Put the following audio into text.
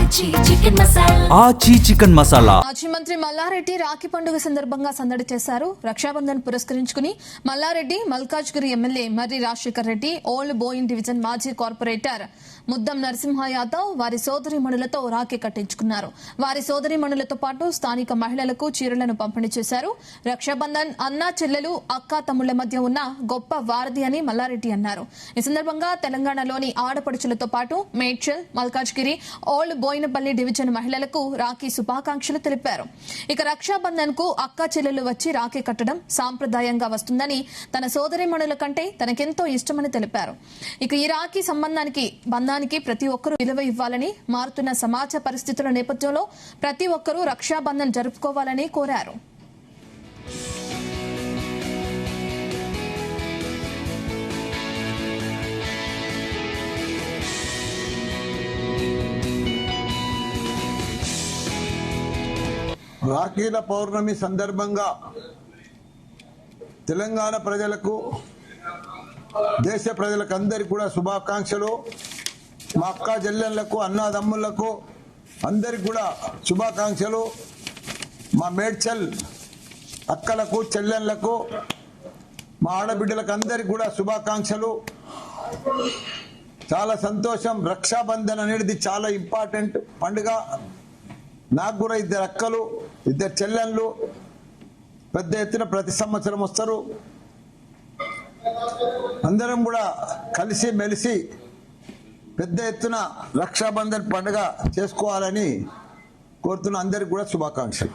ఆచి చికెన్ మసాలా. మాజీ మంత్రి మల్లారెడ్డి రాఖీ పండుగ సందర్భంగా సందడి చేశారు. రక్షాబంధన్ పురస్కరించుకుని మల్లారెడ్డి, మల్కాజ్గిరి ఎమ్మెల్యే మర్రి రాజశేఖర్ రెడ్డి, ఓల్డ్ బోయిన్ డివిజన్ మాజీ కార్పొరేటర్ ముద్దం నరసింహ యాదవ్ వారి సోదరీమణులతో రాఖీ కట్టించుకున్నారు. వారి సోదరీమణులతో పాటు స్థానిక మహిళలకు చీరలను పంపిణీ చేశారు. రక్షాబంధన్ అన్నా చెల్లెలు, అక్కా తమ్ముళ్ల మధ్య ఉన్న గొప్ప వారధి అని మల్లారెడ్డి అన్నారు. ఈ సందర్భంగా తెలంగాణలోని ఆడపడుచులతో పాటు మేడ్చల్, మల్కాజ్గిరి, ఓల్డ్ బోయినపల్లి డివిజన్ మహిళలకు రాఖీ శుభాకాంక్షలు తెలిపారు. ఇక రక్షాబంధన్ కు అక్కా చెల్లెలు వచ్చి రాఖీ కట్టడం సాంప్రదాయంగా వస్తుందని, తన సోదరీమణుల కంటే తనకెంతో ఇష్టమని తెలిపారు. ఇక ఈ రాఖీ బంధానికి ప్రతి ఒక్కరూ విలువ ఇవ్వాలని, మారుతున్న సమాజ పరిస్థితుల నేపథ్యంలో ప్రతి ఒక్కరూ రక్షాబంధన్ జరుపుకోవాలని కోరారు. రాఖీల పౌర్ణమి సందర్భంగా తెలంగాణ ప్రజలకు, దేశ ప్రజలకు అందరికీ కూడా శుభాకాంక్షలు. మా అక్క చెల్లెళ్లకు, అన్నదమ్ముళ్లకు అందరికి కూడా శుభాకాంక్షలు. మా మేడ్చల్ అక్కలకు, చెల్లెళ్లకు, మా ఆడబిడ్డలకు అందరికి కూడా శుభాకాంక్షలు. చాలా సంతోషం. రక్షాబంధన్ అనేది చాలా ఇంపార్టెంట్ పండుగ. నాకు కూడా 2 అక్కలు, 2 చెల్లెళ్ళు పెద్ద ఎత్తున ప్రతి సంవత్సరం వస్తారు. అందరం కూడా కలిసి మెలిసి పెద్ద ఎత్తున రక్షాబంధన్ పండుగ చేసుకోవాలని కోరుతున్న అందరికి కూడా శుభాకాంక్షలు.